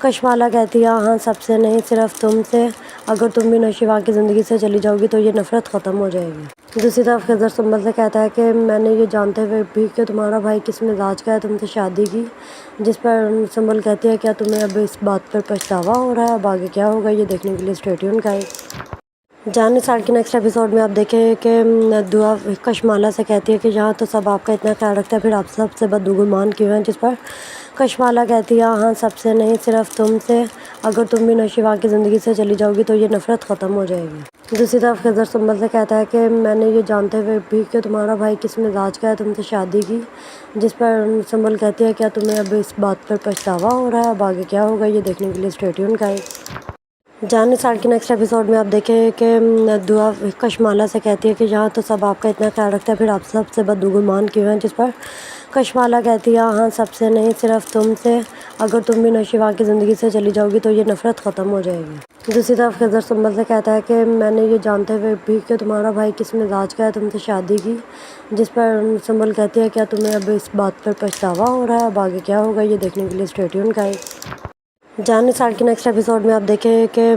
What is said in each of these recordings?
کشمالہ کہتی ہے ہاں سب سے نہیں صرف تم سے، اگر تم بھی نوشیوا کی زندگی سے چلی جاؤ گی تو یہ نفرت ختم ہو جائے گی۔ دوسری طرف خضر سنبل سے کہتا ہے کہ میں نے یہ جانتے ہوئے بھی کہ تمہارا بھائی کس مزاج کا ہے تم سے شادی کی، جس پر سنبل کہتی ہے کیا تمہیں اب اس بات پر پچھتاوا ہو رہا ہے، اب آگے کیا ہوگا یہ دیکھنے کے لیے اسٹے ٹیون گائز۔ جان نثار کے نیکسٹ ایپیسوڈ میں آپ دیکھیں کہ دعا کشمالہ سے کہتی ہے کہ یہاں تو سب آپ کا اتنا خیال رکھتا ہے، پھر آپ سب سے بدگمان کیوں ہیں، جس پر کشمالہ کہتی ہے ہاں سب سے نہیں صرف تم سے، اگر تم بھی نوشیوا کی زندگی سے چلی جاؤ گی تو یہ نفرت ختم ہو جائے گی۔ دوسری طرف خضر سنبل سے کہتا ہے کہ میں نے یہ جانتے ہوئے بھی کہ تمہارا بھائی کس مزاج کا ہے تم سے شادی کی، جس پر سنبل کہتی ہے کیا تمہیں اب اس بات پر پچھتاوا ہو رہا ہے، اب آگے کیا ہوگا یہ دیکھنے کے لیے اسٹے ٹیون گائز۔ جان نثار کے نیکسٹ ایپیسوڈ میں آپ دیکھیں کہ دعا کشمالہ سے کہتی ہے کہ یہاں تو سب آپ کا اتنا خیال رکھتا ہے، پھر آپ سب سے بدگمان کیوں ہیں، جس پر کشمالہ کہتی ہے ہاں سب سے نہیں صرف تم سے، اگر تم بھی نوشیوا کی زندگی سے چلی جاؤ گی تو یہ نفرت ختم ہو جائے گی۔ دوسری طرف خضر سنبل سے کہتا ہے کہ میں نے یہ جانتے ہوئے بھی کہ تمہارا بھائی کس مزاج کا ہے تم سے شادی کی، جس پر سنبل کہتی ہے کیا تمہیں اب اس بات پر پچھتاوا ہو رہا ہے، اب آگے کیا ہوگا یہ دیکھنے کے لیے اسٹے ٹیون گائز۔ جان نثار کے نیکسٹ ایپیسوڈ میں آپ دیکھیں کہ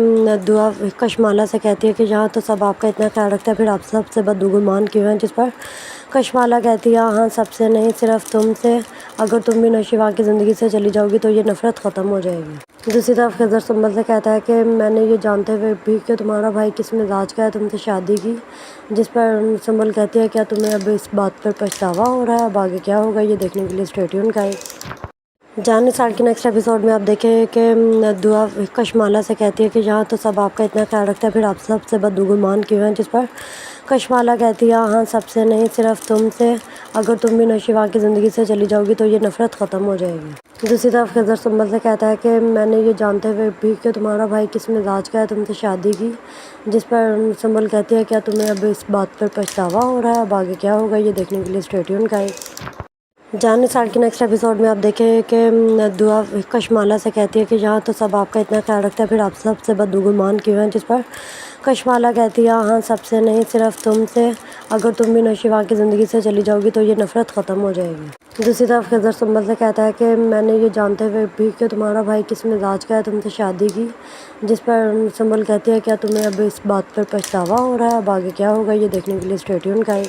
دعا کشمالہ سے کہتی ہے کہ یہاں تو سب آپ کا اتنا خیال رکھتا ہے، پھر آپ سب سے بدگمان کیوں ہیں، جس پر کشمالہ کہتی ہے ہاں سب سے نہیں صرف تم سے، اگر تم بھی نوشیوا کی زندگی سے چلی جاؤ گی تو یہ نفرت ختم ہو جائے گی۔ دوسری طرف خضر سنبل سے کہتا ہے کہ میں نے یہ جانتے ہوئے بھی کہ تمہارا بھائی کس مزاج کا ہے تم سے شادی کی، جس پر سنبل کہتی ہے کیا تمہیں اب اس بات پر پچھتاوا ہو رہا ہے، اب آگے کیا ہوگا یہ دیکھنے کے لیے اسٹے ٹیون گائز۔ جان نثار کے نیکسٹ ایپیسوڈ میں آپ دیکھیں کہ دعا کشمالہ سے کہتی ہے کہ یہاں تو سب آپ کا اتنا خیال رکھتا ہے، پھر آپ سب سے بدگمان کیوں ہیں، جس پر کشمالہ کہتی ہے ہاں سب سے نہیں صرف تم سے، اگر تم بھی نوشیوا کی زندگی سے چلی جاؤ گی تو یہ نفرت ختم ہو جائے گی۔ دوسری طرف خضر سنبل سے کہتا ہے کہ میں نے یہ جانتے ہوئے بھی کہ تمہارا بھائی کس مزاج کا ہے تم سے شادی کی، جس پر سنبل کہتی ہے کیا تمہیں اب اس بات پر پچھتاوا ہو رہا ہے، اب آگے کیا ہوگا یہ دیکھنے کے لیے اسٹے ٹیون گائز۔ جان نثار کے نیکسٹ ایپیسوڈ میں آپ دیکھیں کہ دعا کشمالہ سے کہتی ہے کہ یہاں تو سب آپ کا اتنا خیال رکھتا ہے، پھر آپ سب سے بدگمان کیوں ہیں، جس پر کشمالہ کہتی ہے ہاں سب سے نہیں صرف تم سے، اگر تم بھی نوشیوا کی زندگی سے چلی جاؤ گی تو یہ نفرت ختم ہو جائے گی۔ دوسری طرف خضر سنبل سے کہتا ہے کہ میں نے یہ جانتے ہوئے بھی کہ تمہارا بھائی کس مزاج کا ہے تم سے شادی کی، جس پر سنبل کہتی ہے کیا تمہیں اب اس بات پر پچھتاوا ہو رہا ہے، اب آگے کیا ہوگا یہ دیکھنے کے لیے اسٹے ٹیون گائز۔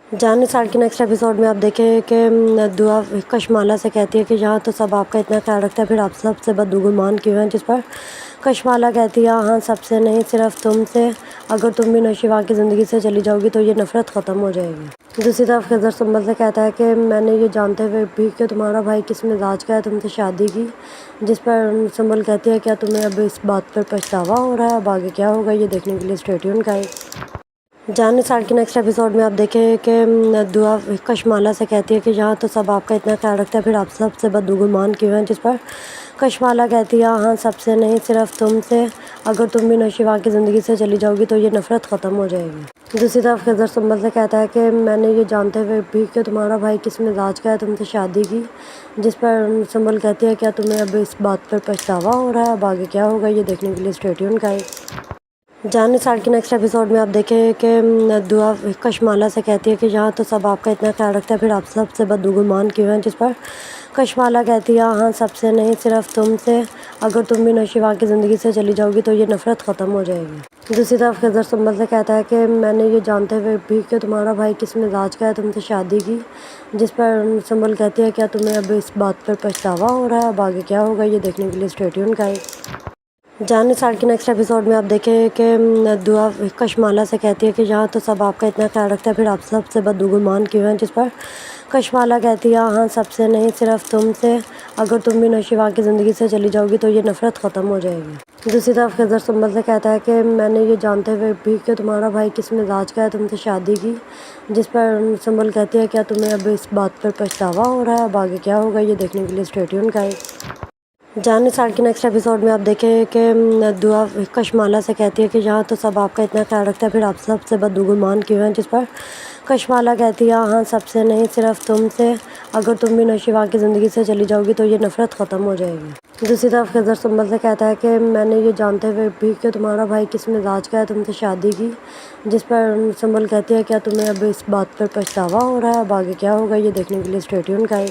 جان نثار کے نیکسٹ ایپیسوڈ میں آپ دیکھیں کہ دعا کشمالہ سے کہتی ہے کہ یہاں تو سب آپ کا اتنا خیال رکھتا ہے، پھر آپ سب سے بدگمان کیوں ہیں، جس پر کشمالہ کہتی ہے ہاں سب سے نہیں صرف تم سے، اگر تم بھی نوشیوا کی زندگی سے چلی جاؤ گی تو یہ نفرت ختم ہو جائے گی۔ دوسری طرف خضر سنبل سے کہتا ہے کہ میں نے یہ جانتے ہوئے بھی کہ تمہارا بھائی کس مزاج کا ہے تم سے شادی کی، جس پر سنبل کہتی ہے کیا تمہیں اب اس بات پر پچھتاوا ہو رہا ہے، اب آگے کیا ہوگا یہ دیکھنے کے لیے اسٹے ٹیون گائز۔ جان نثار کے نیکسٹ ایپیسوڈ میں آپ دیکھیں کہ دعا کشمالہ سے کہتی ہے کہ یہاں تو سب آپ کا اتنا خیال رکھتا ہے، پھر آپ سب سے بدگمان کیوں ہیں، جس پر کشمالہ کہتی ہے ہاں سب سے نہیں صرف تم سے، اگر تم بھی نوشیوا کی زندگی سے چلی جاؤ گی تو یہ نفرت ختم ہو جائے گی۔ دوسری طرف خضر سنبل سے کہتا ہے کہ میں نے یہ جانتے ہوئے بھی کہ تمہارا بھائی کس مزاج کا ہے تم سے شادی کی، جس پر سنبل کہتی ہے کیا تمہیں اب اس بات پر پچھتاوا ہو رہا ہے، اب آگے کیا ہوگا یہ دیکھنے کے لیے اسٹے ٹیون گائز۔ جان نثار کے نیکسٹ ایپیسوڈ میں آپ دیکھیں کہ دعا کشمالہ سے کہتی ہے کہ یہاں تو سب آپ کا اتنا خیال رکھتا ہے، پھر آپ سب سے بدگمان کیوں ہیں، جس پر کشمالہ کہتی ہے ہاں سب سے نہیں صرف تم سے، اگر تم بھی نوشیوا کی زندگی سے چلی جاؤ گی تو یہ نفرت ختم ہو جائے گی۔ دوسری طرف خضر سنبل سے کہتا ہے کہ میں نے یہ جانتے ہوئے بھی کہ تمہارا بھائی کس مزاج کا ہے تم سے شادی کی، جس پر سنبل کہتی ہے کیا تمہیں اب اس بات پر پچھتاوا ہو رہا ہے، اب آگے کیا ہوگا یہ دیکھنے کے لیے اسٹے ٹیون گائز۔ جان نثار کے نیکسٹ ایپیسوڈ میں آپ دیکھیں کہ دعا کشمالہ سے کہتی ہے کہ یہاں تو سب آپ کا اتنا خیال رکھتا ہے، پھر آپ سب سے بدگمان کیوں ہیں، جس پر کشمالہ کہتی ہے ہاں سب سے نہیں صرف تم سے، اگر تم بھی نوشیوا کی زندگی سے چلی جاؤ گی تو یہ نفرت ختم ہو جائے گی۔ دوسری طرف خضر سنبل سے کہتا ہے کہ میں نے یہ جانتے ہوئے بھی کہ تمہارا بھائی کس مزاج کا ہے تم سے شادی کی، جس پر سنبل کہتی ہے کیا تمہیں اب اس بات پر پچھتاوا ہو رہا ہے، اب آگے کیا ہوگا یہ دیکھنے کے لیے اسٹے ٹیون گائز۔ جان نثار کے نیکسٹ ایپیسوڈ میں آپ دیکھیں کہ دعا کشمالہ سے کہتی ہے کہ یہاں تو سب آپ کا اتنا خیال رکھتا ہے، پھر آپ سب سے بدگمان کیوں ہیں، جس پر کشمالہ کہتی ہے ہاں سب سے نہیں صرف تم سے، اگر تم بھی نوشیوا کی زندگی سے چلی جاؤ گی تو یہ نفرت ختم ہو جائے گی۔ دوسری طرف خضر سنبل سے کہتا ہے کہ میں نے یہ جانتے ہوئے بھی کہ تمہارا بھائی کس مزاج کا ہے تم سے شادی کی، جس پر سنبل کہتی ہے کیا تمہیں اب اس بات پر پچھتاوا ہو رہا ہے، اب آگے کیا ہوگا یہ دیکھنے کے لیے اسٹے ٹیون گائز۔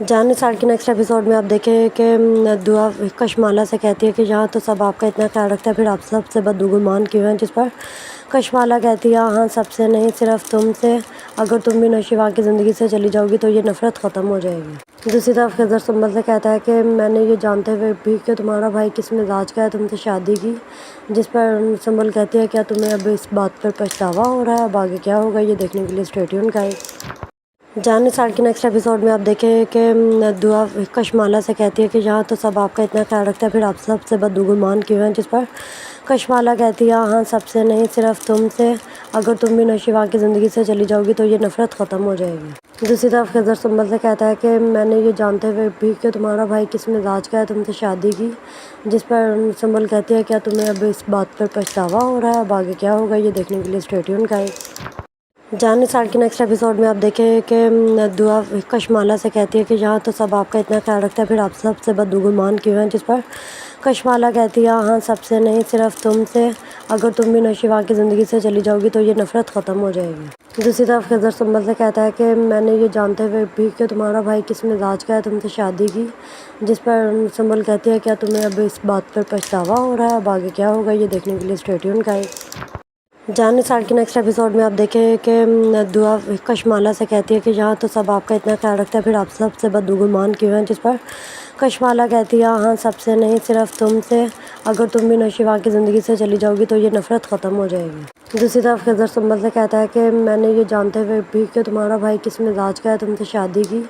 جان نثار کے نیکسٹ ایپیسوڈ میں آپ دیکھیں کہ دعا کشمالہ سے کہتی ہے کہ یہاں تو سب آپ کا اتنا خیال رکھتا ہے، پھر آپ سب سے بدگمان کیوں ہیں، جس پر کشمالہ کہتی ہے ہاں سب سے نہیں، صرف تم سے، اگر تم بھی نوشیوا کی زندگی سے چلی جاؤ گی تو یہ نفرت ختم ہو جائے گی۔ دوسری طرف خضر سنبل سے کہتا ہے کہ میں نے یہ جانتے ہوئے بھی کہ تمہارا بھائی کس مزاج کا ہے تم سے شادی کی، جس پر سنبل کہتی ہے کیا تمہیں اب اس بات پر پچھتاوا ہو رہا ہے، اب آگے کیا ہوگا یہ دیکھنے کے لیے اسٹے ٹیون گائز۔ جان نثار کے نیکسٹ ایپیسوڈ میں آپ دیکھیں کہ دعا کشمالہ سے کہتی ہے کہ یہاں تو سب آپ کا اتنا خیال رکھتا ہے، پھر آپ سب سے بدگمان کیوں ہیں، جس پر کشمالہ کہتی ہے ہاں سب سے نہیں، صرف تم سے، اگر تم بھی نوشیوا کی زندگی سے چلی جاؤ گی تو یہ نفرت ختم ہو جائے گی۔ دوسری طرف خضر سنبل سے کہتا ہے کہ میں نے یہ جانتے ہوئے بھی کہ تمہارا بھائی کس مزاج کا ہے تم سے شادی کی، جس پر سنبل کہتی ہے کیا تمہیں اب اس بات پر پچھتاوا ہو رہا ہے، اب آگے کیا ہوگا یہ دیکھنے کے لیے اسٹے ٹیون گائز۔ جان نثار کے نیکسٹ ایپیسوڈ میں آپ دیکھیں کہ دعا کشمالہ سے کہتی ہے کہ یہاں تو سب آپ کا اتنا خیال رکھتا ہے، پھر آپ سب سے بدگمان کیوں ہیں، جس پر کشمالہ کہتی ہے ہاں سب سے نہیں، صرف تم سے، اگر تم بھی نوشیوا کی زندگی سے چلی جاؤ گی تو یہ نفرت ختم ہو جائے گی۔ دوسری طرف خضر سنبل سے کہتا ہے کہ میں نے یہ جانتے ہوئے بھی کہ تمہارا بھائی کس مزاج کا ہے تم سے شادی کی، جس پر سنبل کہتی ہے کیا تمہیں اب اس بات پر پچھتاوا ہو رہا ہے، اب آگے کیا ہوگا یہ دیکھنے کے لیے اسٹے ٹیون گائز۔ جان نثار کے نیکسٹ ایپیسوڈ میں آپ دیکھیں کہ دعا کشمالہ سے کہتی ہے کہ یہاں تو سب آپ کا اتنا خیال رکھتا ہے، پھر آپ سب سے بدگمان کیوں ہیں، جس پر کشمالہ کہتی ہے ہاں سب سے نہیں، صرف تم سے، اگر تم بھی نوشیوا کی زندگی سے چلی جاؤ گی تو یہ نفرت ختم ہو جائے گی۔ دوسری طرف خضر سنبل سے کہتا ہے کہ میں نے یہ جانتے ہوئے بھی کہ تمہارا بھائی کس مزاج کا ہے تم سے شادی کی،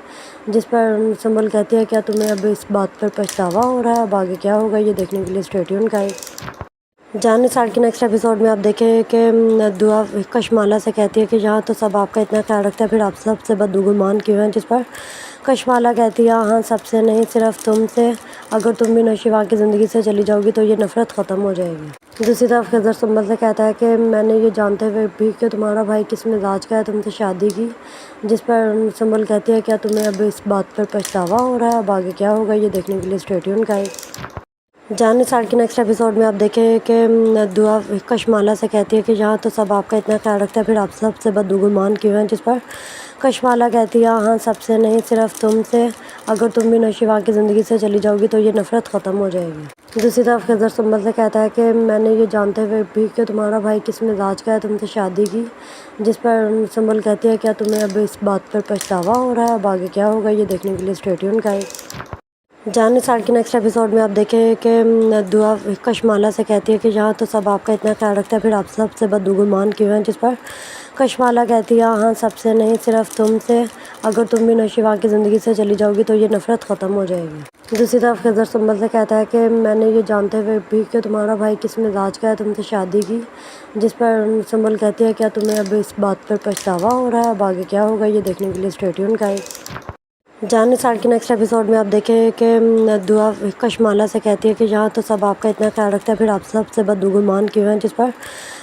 جس پر سنبل کہتی ہے کیا تمہیں اب اس بات پر پچھتاوا ہو رہا ہے، اب آگے کیا ہوگا یہ دیکھنے کے لیے اسٹے ٹیون گائز۔ جان نثار کے نیکسٹ ایپیسوڈ میں آپ دیکھیں کہ دعا کشمالہ سے کہتی ہے کہ یہاں تو سب آپ کا اتنا خیال رکھتا ہے، پھر آپ سب سے بدگمان کیوں ہیں، جس پر کشمالہ کہتی ہے ہاں سب سے نہیں، صرف تم سے، اگر تم بھی نوشیوا کی زندگی سے چلی جاؤ گی تو یہ نفرت ختم ہو جائے گی۔ دوسری طرف خضر سنبل سے کہتا ہے کہ میں نے یہ جانتے ہوئے بھی کہ تمہارا بھائی کس مزاج کا ہے تم سے شادی کی، جس پر سنبل کہتی ہے کیا تمہیں اب اس بات پر پچھتاوا ہو رہا ہے، اب آگے کیا ہوگا یہ دیکھنے کے لیے اسٹے ٹیون گائز۔ جان نثار کے نیکسٹ ایپیسوڈ میں آپ دیکھیں کہ دعا کشمالہ سے کہتی ہے کہ یہاں تو سب آپ کا اتنا خیال رکھتا ہے، پھر آپ سب سے بدگمان کیوں ہیں، جس پر کشمالہ کہتی ہے ہاں سب سے نہیں، صرف تم سے، اگر تم بھی نوشیوا کی زندگی سے چلی جاؤ گی تو یہ نفرت ختم ہو جائے گی۔ دوسری طرف خضر سنبل سے کہتا ہے کہ میں نے یہ جانتے ہوئے بھی کہ تمہارا بھائی کس مزاج کا ہے تم سے شادی کی، جس پر سنبل کہتی ہے کیا تمہیں اب اس بات پر پچھتاوا ہو رہا ہے، اب آگے کیا ہوگا یہ دیکھنے کے لیے اسٹے ٹیون گائز۔ جان نثار کے نیکسٹ ایپیسوڈ میں آپ دیکھیں کہ دعا کشمالہ سے کہتی ہے کہ یہاں تو سب آپ کا اتنا خیال رکھتا ہے، پھر آپ سب سے بدگمان کیوں ہیں، جس پر کشمالہ کہتی ہے ہاں سب سے نہیں، صرف تم سے، اگر تم بھی نوشیوا کی زندگی سے چلی جاؤ گی تو یہ نفرت ختم ہو جائے گی۔ دوسری طرف خضر سنبل سے کہتا ہے کہ میں نے یہ جانتے ہوئے بھی کہ تمہارا بھائی کس مزاج کا ہے تم سے شادی کی، جس پر سنبل کہتی ہے کیا تمہیں اب اس بات پر پچھتاوا ہو رہا ہے، اب آگے کیا ہوگا یہ دیکھنے کے لیے اسٹے ٹیون گائز۔ جان نثار کے نیکسٹ ایپیسوڈ میں آپ دیکھیں کہ دعا کشمالہ سے کہتی ہے کہ یہاں تو سب آپ کا اتنا خیال رکھتا ہے، پھر آپ سب سے بدگمان کیوں ہیں، جس پر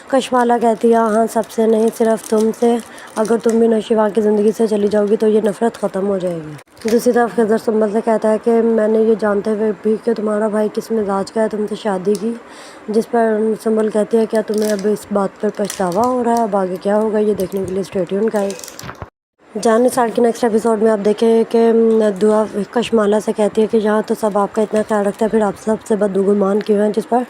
کشمالہ کہتی ہے ہاں سب سے نہیں، صرف تم سے، اگر تم بھی نوشیوا کی زندگی سے چلی جاؤ گی تو یہ نفرت ختم ہو جائے گی۔ دوسری طرف خضر سنبل سے کہتا ہے کہ میں نے یہ جانتے ہوئے بھی کہ تمہارا بھائی کس مزاج کا ہے تم سے شادی کی، جس پر سنبل کہتی ہے کیا تمہیں اب اس بات پر پچھتاوا ہو رہا ہے، اب آگے کیا ہوگا یہ دیکھنے کے لیے اسٹے ٹیون گائز۔ جان نثار کے نیکسٹ ایپیسوڈ میں آپ دیکھیں کہ دعا کشمالہ سے کہتی ہے کہ یہاں تو سب آپ کا اتنا خیال رکھتا ہے، پھر آپ سب سے بدگمان کیوں ہیں، جس پر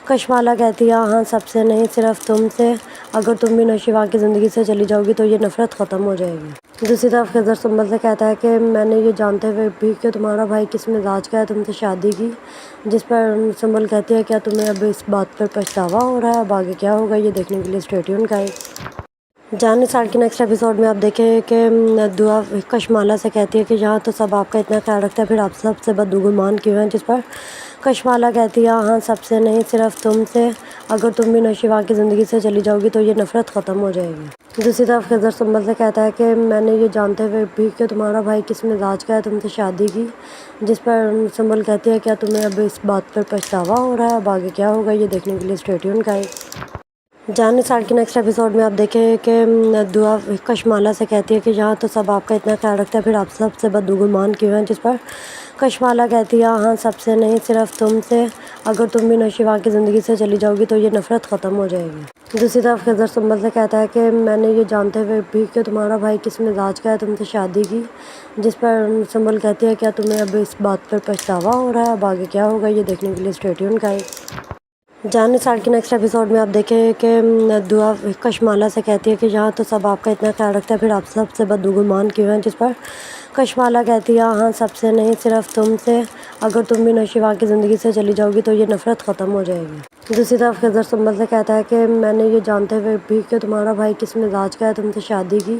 کشمالہ کہتی ہے ہاں سب سے نہیں، صرف تم سے، اگر تم بھی نوشیوا کی زندگی سے چلی جاؤ گی تو یہ نفرت ختم ہو جائے گی۔ دوسری طرف خضر سنبل سے کہتا ہے کہ میں نے یہ جانتے ہوئے بھی کہ تمہارا بھائی کس مزاج کا ہے تم سے شادی کی، جس پر سنبل کہتی ہے کیا تمہیں اب اس بات پر پچھتاوا ہو رہا ہے، اب آگے کیا ہوگا یہ دیکھنے کے لیے اسٹے ٹیون گائز۔ جان نثار کے نیکسٹ ایپیسوڈ میں آپ دیکھیں کہ دعا کشمالہ سے کہتی ہے کہ یہاں تو سب آپ کا اتنا خیال رکھتا ہے، پھر آپ سب سے بدگمان کیوں ہیں، جس پر کشمالہ کہتی ہے ہاں سب سے نہیں، صرف تم سے، اگر تم بھی نوشیوا کی زندگی سے چلی جاؤ گی تو یہ نفرت ختم ہو جائے گی۔ دوسری طرف خضر سنبل سے کہتا ہے کہ میں نے یہ جانتے ہوئے بھی کہ تمہارا بھائی کس مزاج کا ہے تم سے شادی کی، جس پر سنبل کہتی ہے کیا تمہیں اب اس بات پر پچھتاوا ہو رہا ہے، اب آگے کیا ہوگا یہ دیکھنے کے لیے اسٹے ٹیون گائز۔ جان نثار کے نیکسٹ ایپیسوڈ میں آپ دیکھیں کہ دعا کشمالہ سے کہتی ہے کہ یہاں تو سب آپ کا اتنا خیال رکھتا ہے، پھر آپ سب سے بدگمان کیوں ہیں، جس پر کشمالہ کہتی ہے ہاں سب سے نہیں، صرف تم سے، اگر تم بھی نوشیوا کی زندگی سے چلی جاؤ گی تو یہ نفرت ختم ہو جائے گی۔ دوسری طرف خضر سنبل سے کہتا ہے کہ میں نے یہ جانتے ہوئے بھی کہ تمہارا بھائی کس مزاج کا ہے تم سے شادی کی، جس پر سنبل کہتی ہے کیا تمہیں اب اس بات پر پچھتاوا ہو رہا ہے؟ اب آگے کیا ہوگا یہ دیکھنے کے لیے اسٹے ٹیون گائز۔ جان نثار کے نیکسٹ ایپیسوڈ میں آپ دیکھیں کہ دعا کشمالہ سے کہتی ہے کہ یہاں تو سب آپ کا اتنا خیال رکھتا ہے، پھر آپ سب سے بدگمان کیوں ہیں؟ جس پر کشمالہ کہتی ہے ہاں سب سے نہیں، صرف تم سے، اگر تم بھی نوشیوا کی زندگی سے چلی جاؤ گی تو یہ نفرت ختم ہو جائے گی۔ دوسری طرف خضر سنبل سے کہتا ہے کہ میں نے یہ جانتے ہوئے بھی کہ تمہارا بھائی کس مزاج کا ہے تم سے شادی کی،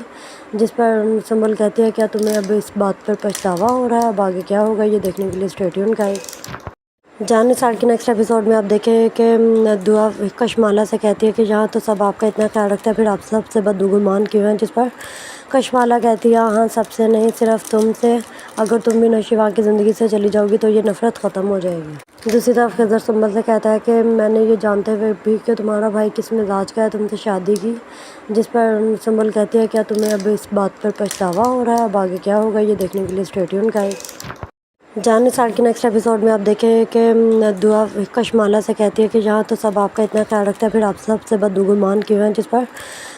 جس پر سنبل کہتی ہے کیا تمہیں اب اس بات پر پچھتاوا ہو رہا ہے؟ اب آگے کیا ہوگا یہ دیکھنے کے لیے اسٹے ٹیون گائز۔ جان نثار کے نیکسٹ ایپیسوڈ میں آپ دیکھیں کہ دعا کشمالہ سے کہتی ہے کہ یہاں تو سب آپ کا اتنا خیال رکھتا ہے، پھر آپ سب سے بدگمان کیوں ہیں؟ جس پر کشمالہ کہتی ہے ہاں سب سے نہیں، صرف تم سے، اگر تم بھی نوشیوا کی زندگی سے چلی جاؤ گی تو یہ نفرت ختم ہو جائے گی۔ دوسری طرف خضر سنبل سے کہتا ہے کہ میں نے یہ جانتے ہوئے بھی کہ تمہارا بھائی کس مزاج کا ہے تم سے شادی کی، جس پر سنبل کہتی ہے کیا تمہیں اب اس بات پر پچھتاوا ہو رہا ہے؟ اب آگے کیا ہوگا یہ دیکھنے کے لیے اسٹے ٹیون گائز۔ جان نثار کے نیکسٹ ایپیسوڈ میں آپ دیکھیں کہ دعا کشمالہ سے کہتی ہے کہ یہاں تو سب آپ کا اتنا خیال رکھتا ہے، پھر آپ سب سے بدگمان کیوں ہیں؟ جس پر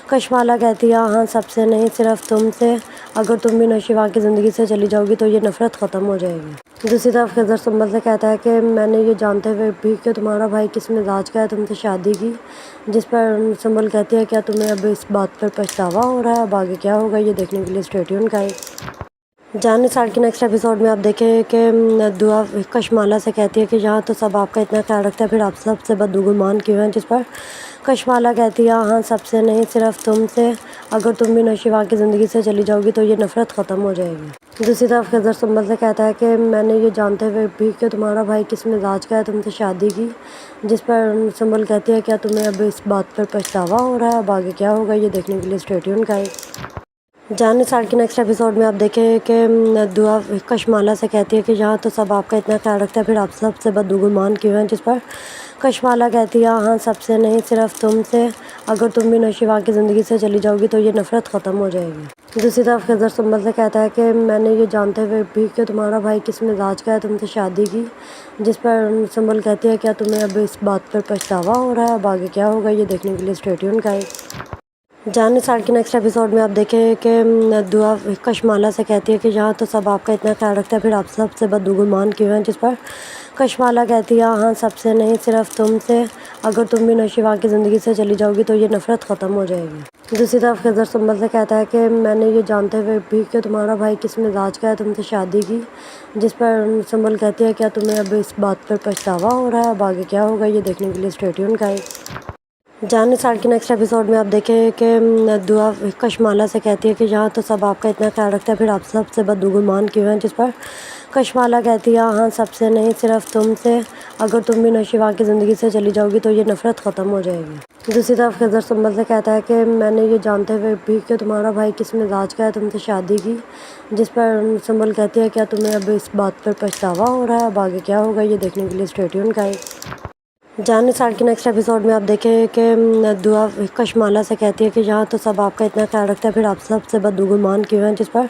کشمالہ کہتی ہے ہاں سب سے نہیں، صرف تم سے، اگر تم بھی نوشیوا کی زندگی سے چلی جاؤ گی تو یہ نفرت ختم ہو جائے گی۔ دوسری طرف خضر سنبل سے کہتا ہے کہ میں نے یہ جانتے ہوئے بھی کہ تمہارا بھائی کس مزاج کا ہے تم سے شادی کی، جس پر سنبل کہتی ہے کیا تمہیں اب اس بات پر پچھتاوا ہو رہا ہے؟ اب آگے کیا ہوگا یہ دیکھنے کے لیے اسٹے ٹیون گائز۔ جان نثار کے نیکسٹ ایپیسوڈ میں آپ دیکھیں کہ دعا کشمالہ سے کہتی ہے کہ یہاں تو سب آپ کا اتنا خیال رکھتا ہے، پھر آپ سب سے بدگمان کیوں ہیں؟ جس پر کشمالہ کہتی ہے ہاں سب سے نہیں، صرف تم سے، اگر تم بھی نوشیوا کی زندگی سے چلی جاؤ گی تو یہ نفرت ختم ہو جائے گی۔ دوسری طرف خضر سنبل سے کہتا ہے کہ میں نے یہ جانتے ہوئے بھی کہ تمہارا بھائی کس مزاج کا ہے تم سے شادی کی، جس پر سنبل کہتی ہے کیا تمہیں اب اس بات پر پچھتاوا ہو رہا ہے؟ اب آگے کیا ہوگا یہ دیکھنے کے لیے اسٹے ٹیون گائز۔ جان نثار کے نیکسٹ ایپیسوڈ میں آپ دیکھیں کہ دعا کشمالہ سے کہتی ہے کہ یہاں تو سب آپ کا اتنا خیال رکھتا ہے، پھر آپ سب سے بدگمان کیوں ہیں؟ جس پر کشمالہ کہتی ہے ہاں سب سے نہیں، صرف تم سے، اگر تم بھی نوشیوا کی زندگی سے چلی جاؤ گی تو یہ نفرت ختم ہو جائے گی۔ دوسری طرف خضر سنبل سے کہتا ہے کہ میں نے یہ جانتے ہوئے بھی کہ تمہارا بھائی کس مزاج کا ہے تم سے شادی کی، جس پر سنبل کہتی ہے کیا تمہیں اب اس بات پر پچھتاوا ہو رہا ہے؟ اب آگے کیا ہوگا یہ دیکھنے کے لیے اسٹے ٹیون گائز۔ جان نثار کے نیکسٹ ایپیسوڈ میں آپ دیکھیں کہ دعا کشمالہ سے کہتی ہے کہ یہاں تو سب آپ کا اتنا خیال رکھتا ہے، پھر آپ سب سے بدگمان کیوں ہیں؟ جس پر کشمالہ کہتی ہے ہاں سب سے نہیں، صرف تم سے، اگر تم بھی نوشیوا کی زندگی سے چلی جاؤ گی تو یہ نفرت ختم ہو جائے گی۔ دوسری طرف خضر سنبل سے کہتا ہے کہ میں نے یہ جانتے ہوئے بھی کہ تمہارا بھائی کس مزاج کا ہے تم سے شادی کی، جس پر سنبل کہتی ہے کیا تمہیں اب اس بات پر پچھتاوا ہو رہا ہے؟ اب آگے کیا ہوگا یہ دیکھنے کے لیے اسٹے ٹیون گائز۔ جان نثار کے نیکسٹ ایپیسوڈ میں آپ دیکھیں کہ دعا کشمالہ سے کہتی ہے کہ یہاں تو سب آپ کا اتنا خیال رکھتا ہے، پھر آپ سب سے بدگمان کیوں ہیں؟ جس پر کشمالہ کہتی ہے ہاں سب سے نہیں، صرف تم سے، اگر تم بھی نوشیوا کی زندگی سے چلی جاؤ گی تو یہ نفرت ختم ہو جائے گی۔ دوسری طرف خضر سنبل سے کہتا ہے کہ میں نے یہ جانتے ہوئے بھی کہ تمہارا بھائی کس مزاج کا ہے تم سے شادی کی، جس پر سنبل کہتی ہے کیا تمہیں اب اس بات پر پچھتاوا ہو رہا ہے؟ اب آگے کیا ہوگا یہ دیکھنے کے لیے اسٹے ٹیون گائز۔ جان نثار کے نیکسٹ ایپیسوڈ میں آپ دیکھیں کہ دعا کشمالہ سے کہتی ہے کہ یہاں تو سب آپ کا اتنا خیال رکھتا ہے، پھر آپ سب سے بدگمان کیوں ہیں؟ جس پر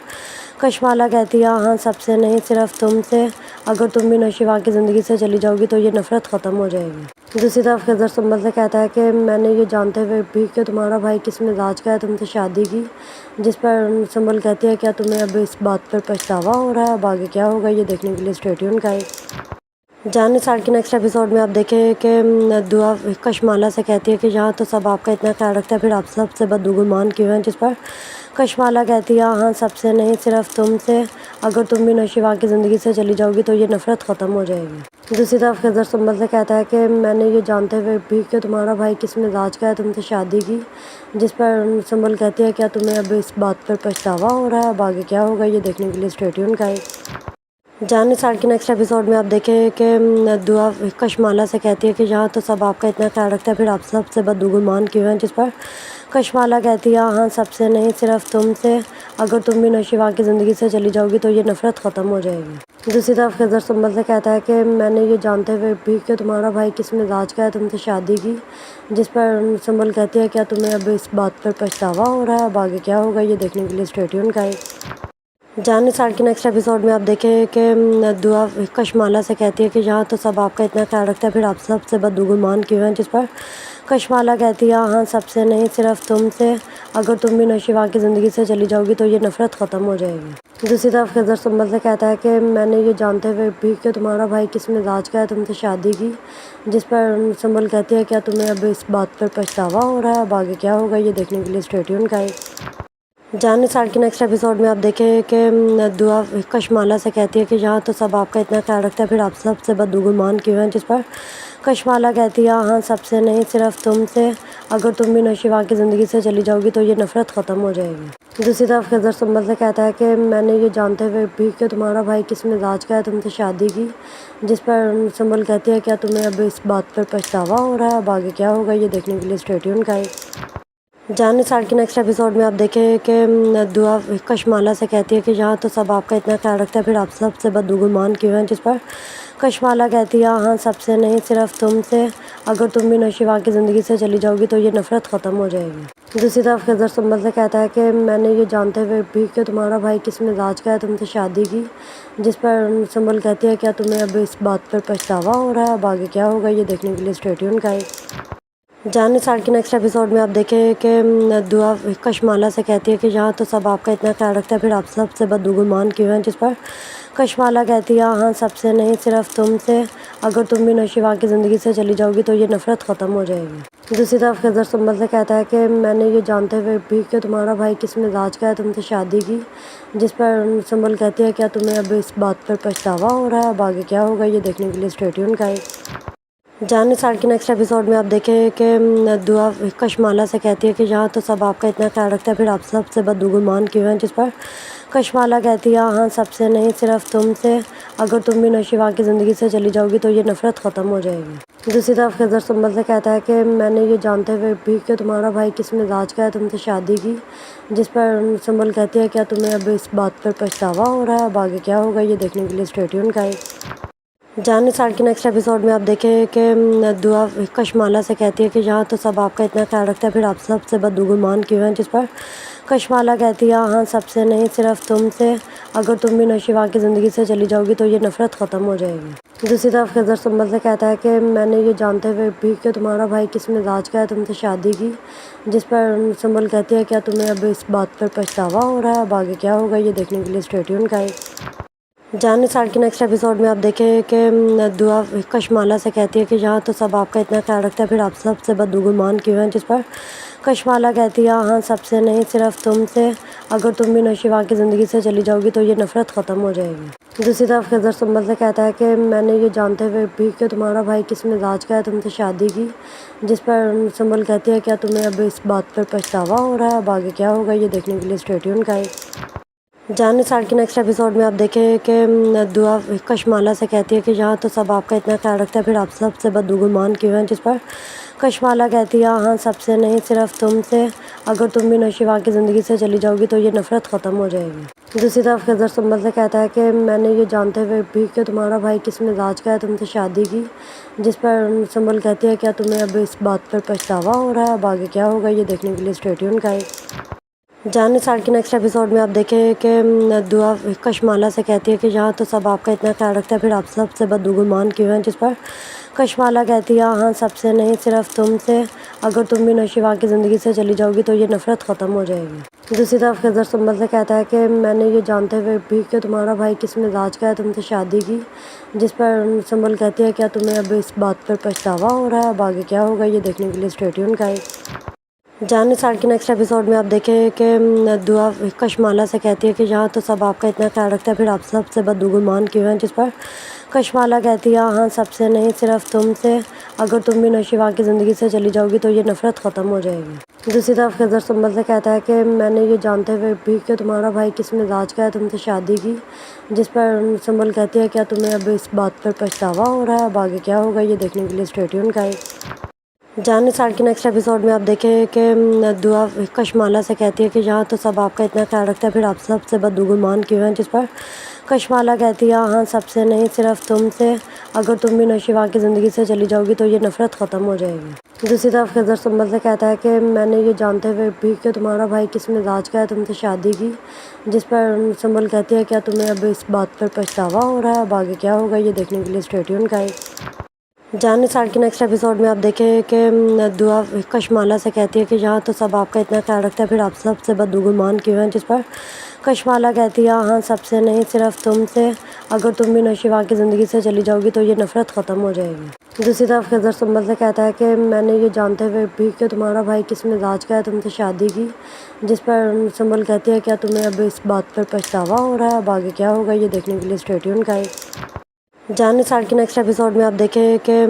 کشمالہ کہتی ہے ہاں سب سے نہیں، صرف تم سے، اگر تم بھی نوشیوا کی زندگی سے چلی جاؤ گی تو یہ نفرت ختم ہو جائے گی۔ دوسری طرف خضر سنبل سے کہتا ہے کہ میں نے یہ جانتے ہوئے بھی کہ تمہارا بھائی کس مزاج کا ہے تم سے شادی کی، جس پر سنبل کہتی ہے کیا تمہیں اب اس بات پر پچھتاوا ہو رہا ہے؟ اب آگے کیا ہوگا یہ دیکھنے کے لیے اسٹے ٹیون گائز۔ جان نثار کے نیکسٹ ایپیسوڈ میں آپ دیکھیں کہ دعا کشمالہ سے کہتی ہے کہ یہاں تو سب آپ کا اتنا خیال رکھتا ہے، پھر آپ سب سے بدگمان کیوں ہیں؟ جس پر کشمالہ کہتی ہے ہاں سب سے نہیں، صرف تم سے، اگر تم بھی نوشیوا کی زندگی سے چلی جاؤ گی تو یہ نفرت ختم ہو جائے گی۔ دوسری طرف خضر سنبل سے کہتا ہے کہ میں نے یہ جانتے ہوئے بھی کہ تمہارا بھائی کس مزاج کا ہے تم سے شادی کی، جس پر سنبل کہتی ہے کیا تمہیں اب اس بات پر پچھتاوا ہو رہا ہے؟ اب آگے کیا ہوگا یہ دیکھنے کے لیے اسٹے ٹیون گائز۔ جان نثار کے نیکسٹ ایپیسوڈ میں آپ دیکھیں کہ دعا کشمالہ سے کہتی ہے کہ یہاں تو سب آپ کا اتنا خیال رکھتا ہے، پھر آپ سب سے بدگمان کیوں ہیں؟ جس پر کشمالہ کہتی ہے ہاں سب سے نہیں، صرف تم سے، اگر تم بھی نوشیوا کی زندگی سے چلی جاؤ گی تو یہ نفرت ختم ہو جائے گی۔ دوسری طرف خضر سنبل سے کہتا ہے کہ میں نے یہ جانتے ہوئے بھی کہ تمہارا بھائی کس مزاج کا ہے تم سے شادی کی، جس پر سنبل کہتی ہے کیا تمہیں اب اس بات پر پچھتاوا ہو رہا ہے؟ اب آگے کیا ہوگا یہ دیکھنے کے لیے اسٹے ٹیون گائز۔ جان نثار کے نیکسٹ ایپیسوڈ میں آپ دیکھیں کہ دعا کشمالہ سے کہتی ہے کہ یہاں تو سب آپ کا اتنا خیال رکھتا ہے، پھر آپ سب سے بدگمان کیوں ہیں، جس پر کشمالہ کہتی ہے ہاں سب سے نہیں، صرف تم سے، اگر تم بھی نوشیوا کی زندگی سے چلی جاؤ گی تو یہ نفرت ختم ہو جائے گی۔ دوسری طرف خضر سنبل سے کہتا ہے کہ میں نے یہ جانتے ہوئے بھی کہ تمہارا بھائی کس مزاج کا ہے تم سے شادی کی، جس پر سنبل کہتی ہے کیا تمہیں اب اس بات پر پچھتاوا ہو رہا ہے، اب آگے کیا ہوگا یہ دیکھنے کے لیے اسٹے ٹیون گائز۔ جان نثار کے نیکسٹ ایپیسوڈ میں آپ دیکھیں کہ دعا کشمالہ سے کہتی ہے کہ یہاں تو سب آپ کا اتنا خیال رکھتا ہے، پھر آپ سب سے بدگمان کیوں ہیں، جس پر کشمالہ کہتی ہے ہاں سب سے نہیں، صرف تم سے، اگر تم بھی نوشیوا کی زندگی سے چلی جاؤ گی تو یہ نفرت ختم ہو جائے گی۔ دوسری طرف خضر سنبل سے کہتا ہے کہ میں نے یہ جانتے ہوئے بھی کہ تمہارا بھائی کس مزاج کا ہے تم سے شادی کی، جس پر سنبل کہتی ہے کیا تمہیں اب اس بات پر پچھتاوا ہو رہا ہے، اب آگے کیا ہوگا یہ دیکھنے کے لیے اسٹے ٹیون گائز۔ جان نثار کے نیکسٹ ایپیسوڈ میں آپ دیکھیں کہ دعا کشمالہ سے کہتی ہے کہ یہاں تو سب آپ کا اتنا خیال رکھتا ہے، پھر آپ سب سے بدگمان کیوں ہیں، جس پر کشمالہ کہتی ہے ہاں سب سے نہیں، صرف تم سے، اگر تم بھی نوشیوا کی زندگی سے چلی جاؤ گی تو یہ نفرت ختم ہو جائے گی۔ دوسری طرف خضر سنبل سے کہتا ہے کہ میں نے یہ جانتے ہوئے بھی کہ تمہارا بھائی کس مزاج کا ہے تم سے شادی کی، جس پر سنبل کہتی ہے کیا تمہیں اب اس بات پر پچھتاوا ہو رہا ہے، اب آگے کیا ہوگا یہ دیکھنے کے لیے اسٹے ٹیون گائز۔ جان نثار کے نیکسٹ ایپیسوڈ میں آپ دیکھیں کہ دعا کشمالہ سے کہتی ہے کہ یہاں تو سب آپ کا اتنا خیال رکھتا ہے، پھر آپ سب سے بدگمان کیوں ہیں، جس پر کشمالہ کہتی ہے ہاں سب سے نہیں، صرف تم سے، اگر تم بھی نوشیوا کی زندگی سے چلی جاؤ گی تو یہ نفرت ختم ہو جائے گی۔ دوسری طرف خضر سنبل سے کہتا ہے کہ میں نے یہ جانتے ہوئے بھی کہ تمہارا بھائی کس مزاج کا ہے تم سے شادی کی، جس پر سنبل کہتی ہے کیا تمہیں اب اس بات پر پچھتاوا ہو رہا ہے، اب آگے کیا ہوگا یہ دیکھنے کے لیے اسٹے ٹیون گائز۔ جان نثار کے نیکسٹ ایپیسوڈ میں آپ دیکھیں کہ دعا کشمالہ سے کہتی ہے کہ یہاں تو سب آپ کا اتنا خیال رکھتا ہے، پھر آپ سب سے بدگمان کیوں ہیں، جس پر کشمالہ کہتی ہے ہاں سب سے نہیں، صرف تم سے، اگر تم بھی نوشیوا کی زندگی سے چلی جاؤ گی تو یہ نفرت ختم ہو جائے گی۔ دوسری طرف خضر سنبل سے کہتا ہے کہ میں نے یہ جانتے ہوئے بھی کہ تمہارا بھائی کس مزاج کا ہے تم سے شادی کی، جس پر سنبل کہتی ہے کیا تمہیں اب اس بات پر پچھتاوا ہو رہا ہے، اب آگے کیا ہوگا یہ دیکھنے کے لیے اسٹے ٹیون گائز۔ جان نثار کے نیکسٹ ایپیسوڈ میں آپ دیکھیں کہ دعا کشمالہ سے کہتی ہے کہ یہاں تو سب آپ کا اتنا خیال رکھتا ہے، پھر آپ سب سے بدگمان کیوں ہیں، جس پر کشمالہ کہتی ہے ہاں سب سے نہیں، صرف تم سے، اگر تم بھی نوشیوا کی زندگی سے چلی جاؤ گی تو یہ نفرت ختم ہو جائے گی۔ دوسری طرف خضر سنبل سے کہتا ہے کہ میں نے یہ جانتے ہوئے بھی کہ تمہارا بھائی کس مزاج کا ہے تم سے شادی کی، جس پر سنبل کہتی ہے کیا تمہیں اب اس بات پر پچھتاوا ہو رہا ہے، اب آگے کیا ہوگا یہ دیکھنے کے لیے اسٹے ٹیون گائز۔ جان نثار کے نیکسٹ ایپیسوڈ میں آپ دیکھیں کہ دعا کشمالہ سے کہتی ہے کہ یہاں تو سب آپ کا اتنا خیال رکھتا ہے، پھر آپ سب سے بدگمان کیوں ہیں، جس پر کشمالہ کہتی ہے ہاں سب سے نہیں، صرف تم سے، اگر تم بھی نوشیوا کی زندگی سے چلی جاؤ گی تو یہ نفرت ختم ہو جائے گی۔ دوسری طرف خضر سنبل سے کہتا ہے کہ میں نے یہ جانتے ہوئے بھی کہ تمہارا بھائی کس مزاج کا ہے تم سے شادی کی، جس پر سنبل کہتی ہے کیا تمہیں اب اس بات پر پچھتاوا ہو رہا ہے، اب آگے کیا ہوگا یہ دیکھنے کے لیے اسٹے ٹیون گائز۔ جان نثار کے نیکسٹ ایپیسوڈ میں آپ دیکھیں کہ دعا کشمالہ سے کہتی ہے کہ یہاں تو سب آپ کا اتنا خیال رکھتا ہے، پھر آپ سب سے بدگمان کیوں ہیں، جس پر کشمالہ کہتی ہے ہاں سب سے نہیں، صرف تم سے، اگر تم بھی نوشیوا کی زندگی سے چلی جاؤ گی تو یہ نفرت ختم ہو جائے گی۔ دوسری طرف خضر سنبل سے کہتا ہے کہ میں نے یہ جانتے ہوئے بھی کہ تمہارا بھائی کس مزاج کا ہے تم سے شادی کی، جس پر سنبل کہتی ہے کیا تمہیں اب اس بات پر پچھتاوا ہو رہا ہے، اب آگے کیا ہوگا یہ دیکھنے کے لیے اسٹے ٹیون گائز۔ جان نثار کے نیکسٹ ایپیسوڈ میں آپ دیکھیں کہ دعا کشمالہ سے کہتی ہے کہ یہاں تو سب آپ کا اتنا خیال رکھتا ہے، پھر آپ سب سے بدگمان کیوں ہیں، جس پر کشمالہ کہتی ہے ہاں سب سے نہیں، صرف تم سے، اگر تم بھی نوشیوا کی زندگی سے چلی جاؤ گی تو یہ نفرت ختم ہو جائے گی۔ دوسری طرف خضر سنبل سے کہتا ہے کہ میں نے یہ جانتے ہوئے بھی کہ تمہارا بھائی کس مزاج کا ہے تم سے شادی کی، جس پر سنبل کہتی ہے کیا تمہیں اب اس بات پر پچھتاوا ہو رہا ہے، اب آگے کیا ہوگا یہ دیکھنے کے لیے اسٹے ٹیون گائز۔ جان نثار کے نیکسٹ ایپیسوڈ میں آپ دیکھیں کہ دعا کشمالہ سے کہتی ہے کہ یہاں تو سب آپ کا اتنا خیال رکھتا ہے، پھر آپ سب سے بدگمان کیوں ہیں، جس پر کشمالہ کہتی ہے ہاں سب سے نہیں، صرف تم سے، اگر تم بھی نوشیوا کی زندگی سے چلی جاؤ گی تو یہ نفرت ختم ہو جائے گی۔ دوسری طرف خضر سنبل سے کہتا ہے کہ میں نے یہ جانتے ہوئے بھی کہ تمہارا بھائی کس مزاج کا ہے تم سے شادی کی، جس پر سنبل کہتی ہے کیا تمہیں اب اس بات پر پچھتاوا ہو رہا ہے، اب آگے کیا ہوگا یہ دیکھنے کے لیے اسٹے ٹیون گائز۔ جان نثار کے نیکسٹ ایپیسوڈ میں آپ دیکھیں کہ دعا کشمالہ سے کہتی ہے کہ یہاں تو سب آپ کا اتنا خیال رکھتا ہے، پھر آپ سب سے بدگمان کیوں ہیں، جس پر کشمالہ کہتی ہے ہاں سب سے نہیں، صرف تم سے، اگر تم بھی نوشیوا کی زندگی سے چلی جاؤ گی تو یہ نفرت ختم ہو جائے گی۔ دوسری طرف خضر سنبل سے کہتا ہے کہ میں نے یہ جانتے ہوئے بھی کہ تمہارا بھائی کس مزاج کا ہے تم سے شادی کی، جس پر سنبل کہتی ہے کیا تمہیں اب اس بات پر پچھتاوا ہو رہا ہے؟ اب آگے کیا ہوگا یہ دیکھنے کے لیے اسٹے ٹیون گائز۔ جان نثار کے نیکسٹ ایپیسوڈ میں آپ دیکھیں کہ دعا کشمالا سے کہتی ہے کہ یہاں تو سب آپ کا اتنا خیال رکھتا ہے، پھر آپ سب سے بدگمان کیوں ہیں؟ جس پر کشمالا کہتی ہے ہاں سب سے نہیں، صرف تم سے، اگر تم بھی نوشیوا کی زندگی سے چلی جاؤ گی تو یہ نفرت ختم ہو جائے گی۔ دوسری طرف خضر سنبل سے کہتا ہے کہ میں نے یہ جانتے ہوئے بھی کہ تمہارا بھائی کس مزاج کا ہے تم سے شادی کی، جس پر سنبل کہتی ہے کیا تمہیں اب اس بات پر پچھتاوا ہو رہا ہے؟ اب آگے کیا ہوگا یہ دیکھنے کے لیے اسٹے ٹیون گائز۔ جان نثار کے نیکسٹ ایپیسوڈ میں آپ دیکھیں کہ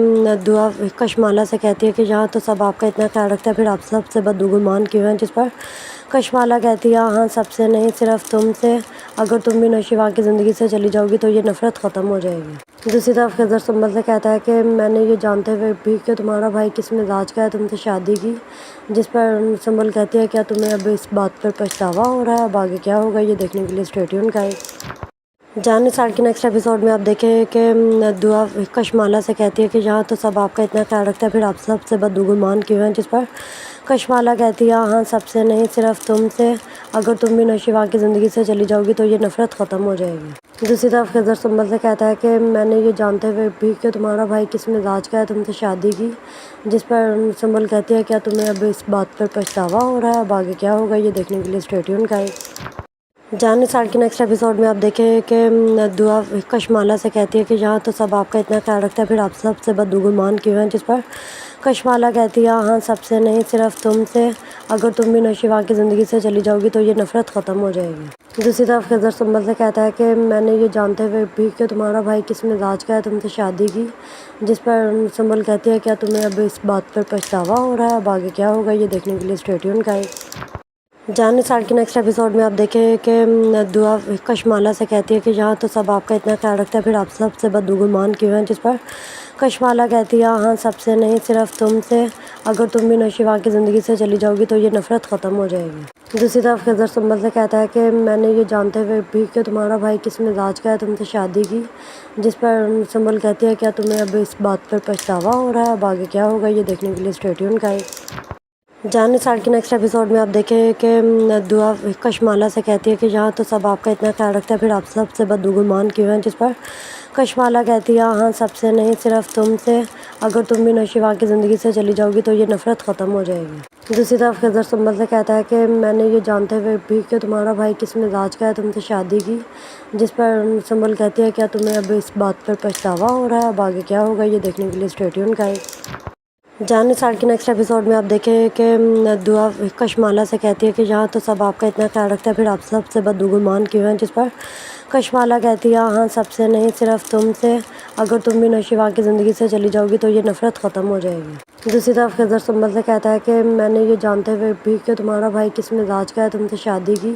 دعا کشمالا سے کہتی ہے کہ یہاں تو سب آپ کا اتنا خیال رکھتا ہے، پھر آپ سب سے بدگمان کیوں ہیں؟ جس پر کشمالا کہتی ہے ہاں سب سے نہیں، صرف تم سے، اگر تم بھی نوشیوا کی زندگی سے چلی جاؤ گی تو یہ نفرت ختم ہو جائے گی۔ دوسری طرف خضر سنبل سے کہتا ہے کہ میں نے یہ جانتے ہوئے بھی کہ تمہارا بھائی کس مزاج کا ہے تم سے شادی کی، جس پر سنبل کہتی ہے کیا تمہیں اب اس بات پر پچھتاوا ہو رہا ہے؟ اب آگے کیا ہوگا یہ دیکھنے کے لیے اسٹے ٹیون گائز۔ جان نثار کے نیکسٹ ایپیسوڈ میں آپ دیکھیں کہ دعا کشمالا سے کہتی ہے کہ یہاں تو سب آپ کا اتنا خیال رکھتا ہے، پھر آپ سب سے بدگمان کیوں ہیں؟ جس پر کشمالا کہتی ہے ہاں سب سے نہیں، صرف تم سے، اگر تم بھی نوشیوا کی زندگی سے چلی جاؤ گی تو یہ نفرت ختم ہو جائے گی۔ دوسری طرف خضر سنبل سے کہتا ہے کہ میں نے یہ جانتے ہوئے بھی کہ تمہارا بھائی کس مزاج کا ہے تم سے شادی کی، جس پر سنبل کہتی ہے کیا تمہیں اب اس بات پر پچھتاوا ہو رہا ہے؟ اب آگے کیا ہوگا یہ دیکھنے کے لیے اسٹے ٹیون گائز۔ جان نثار کے نیکسٹ ایپیسوڈ میں آپ دیکھیں کہ دعا کشمالا سے کہتی ہے کہ یہاں تو سب آپ کا اتنا خیال رکھتا ہے، پھر آپ سب سے بدگمان کیوں ہیں؟ جس پر کشمالا کہتی ہے ہاں سب سے نہیں، صرف تم سے، اگر تم بھی نوشیوا کی زندگی سے چلی جاؤ گی تو یہ نفرت ختم ہو جائے گی۔ دوسری طرف خضر سنبل سے کہتا ہے کہ میں نے یہ جانتے ہوئے بھی کہ تمہارا بھائی کس مزاج کا ہے تم سے شادی کی، جس پر سنبل کہتی ہے کیا تمہیں اب اس بات پر پچھتاوا ہو رہا ہے؟ اب آگے کیا ہوگا یہ دیکھنے کے لیے اسٹے ٹیون گائز۔ جان نثار کے نیکسٹ ایپیسوڈ میں آپ دیکھیں کہ دعا کشمالا سے کہتی ہے کہ یہاں تو سب آپ کا اتنا خیال رکھتا ہے، پھر آپ سب سے بدگمان کیوں ہیں؟ جس پر کشمالا کہتی ہے ہاں سب سے نہیں، صرف تم سے، اگر تم بھی نوشیوا کی زندگی سے چلی جاؤ گی تو یہ نفرت ختم ہو جائے گی۔ دوسری طرف خضر سنبل سے کہتا ہے کہ میں نے یہ جانتے ہوئے بھی کہ تمہارا بھائی کس مزاج کا ہے تم سے شادی کی، جس پر سنبل کہتی ہے کیا تمہیں اب اس بات پر پچھتاوا ہو رہا ہے؟ اب آگے کیا ہوگا یہ دیکھنے کے لیے اسٹے ٹیون گائز۔ جان نثار کے نیکسٹ ایپیسوڈ میں آپ دیکھیں کہ دعا کشمالا سے کہتی ہے کہ یہاں تو سب آپ کا اتنا خیال رکھتا ہے، پھر آپ سب سے بدگمان کیوں ہیں؟ جس پر کشمالا کہتی ہے ہاں سب سے نہیں، صرف تم سے، اگر تم بھی نوشیوا کی زندگی سے چلی جاؤ گی تو یہ نفرت ختم ہو جائے گی۔ دوسری طرف خضر سنبل سے کہتا ہے کہ میں نے یہ جانتے ہوئے بھی کہ تمہارا بھائی کس مزاج کا ہے تم سے شادی کی، جس پر سنبل کہتی ہے کیا تمہیں اب اس بات پر پچھتاوا ہو رہا ہے؟ اب آگے کیا ہوگا یہ دیکھنے کے لیے اسٹے ٹیون گائز۔ جان نثار کے نیکسٹ ایپیسوڈ میں آپ دیکھیں کہ دعا کشمالا سے کہتی ہے کہ یہاں تو سب آپ کا اتنا خیال رکھتا ہے، پھر آپ سب سے بدگمان کیوں ہیں؟ جس پر کشمالا کہتی ہے ہاں سب سے نہیں، صرف تم سے، اگر تم بھی نوشیوا کی زندگی سے چلی جاؤ گی تو یہ نفرت ختم ہو جائے گی۔ دوسری طرف خضر سنبل سے کہتا ہے کہ میں نے یہ جانتے ہوئے بھی کہ تمہارا بھائی کس مزاج کا ہے تم سے شادی کی،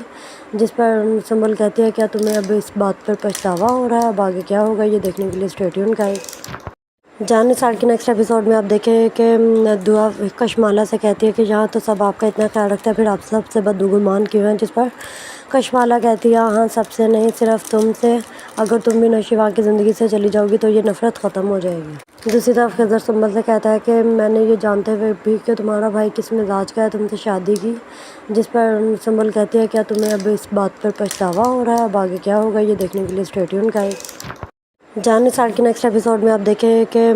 جس پر سنبل کہتی ہے کیا تمہیں اب اس بات پر پچھتاوا ہو رہا ہے؟ اب آگے کیا ہوگا یہ دیکھنے کے لیے اسٹے ٹیون گائز۔ جان نثار کے نیکسٹ ایپیسوڈ میں آپ دیکھیں کہ دعا کشمالا سے کہتی ہے کہ یہاں تو سب آپ کا اتنا خیال رکھتا ہے، پھر آپ سب سے بدگمان کیوں ہیں؟ جس پر کشمالا کہتی ہے ہاں سب سے نہیں، صرف تم سے، اگر تم بھی نوشیوا کی زندگی سے چلی جاؤ گی تو یہ نفرت ختم ہو جائے گی۔ دوسری طرف خضر سنبل سے کہتا ہے کہ میں نے یہ جانتے ہوئے بھی کہ تمہارا بھائی کس مزاج کا ہے تم سے شادی کی، جس پر سنبل کہتی ہے کیا تمہیں اب اس بات پر پچھتاوا ہو رہا ہے؟ اب آگے کیا ہوگا یہ دیکھنے کے لیے اسٹے ٹیون گائز۔ جان نثار کے نیکسٹ ایپیسوڈ میں آپ دیکھیں کہ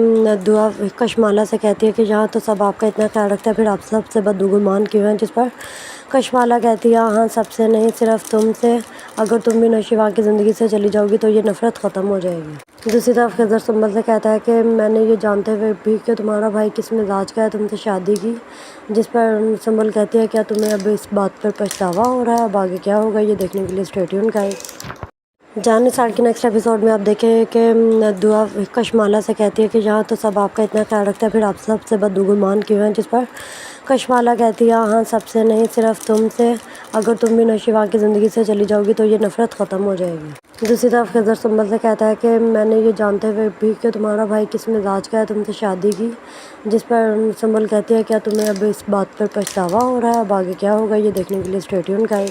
دعا کشمالا سے کہتی ہے کہ یہاں تو سب آپ کا اتنا خیال رکھتا ہے، پھر آپ سب سے بدگمان کیوں ہیں؟ جس پر کشمالا کہتی ہے ہاں سب سے نہیں، صرف تم سے، اگر تم بھی نوشیوا کی زندگی سے چلی جاؤ گی تو یہ نفرت ختم ہو جائے گی۔ دوسری طرف خضر سنبل سے کہتا ہے کہ میں نے یہ جانتے ہوئے بھی کہ تمہارا بھائی کس مزاج کا ہے تم سے شادی کی، جس پر سنبل کہتی ہے کیا تمہیں اب اس بات پر پچھتاوا ہو رہا ہے؟ اب آگے کیا ہوگا یہ دیکھنے کے لیے اسٹے ٹیون گائز۔ جان نثار کے نیکسٹ ایپیسوڈ میں آپ دیکھیں کہ دعا کشمالا سے کہتی ہے کہ یہاں تو سب آپ کا اتنا خیال رکھتا ہے، پھر آپ سب سے بدگمان کیوں ہیں؟ جس پر کشمالا کہتی ہے ہاں سب سے نہیں، صرف تم سے، اگر تم بھی نوشیوا کی زندگی سے چلی جاؤ گی تو یہ نفرت ختم ہو جائے گی۔ دوسری طرف خضر سنبل سے کہتا ہے کہ میں نے یہ جانتے ہوئے بھی کہ تمہارا بھائی کس مزاج کا ہے تم سے شادی کی، جس پر سنبل کہتی ہے کیا تمہیں اب اس بات پر پچھتاوا ہو رہا ہے؟ اب آگے کیا ہوگا یہ دیکھنے کے لیے اسٹے ٹیون گائز۔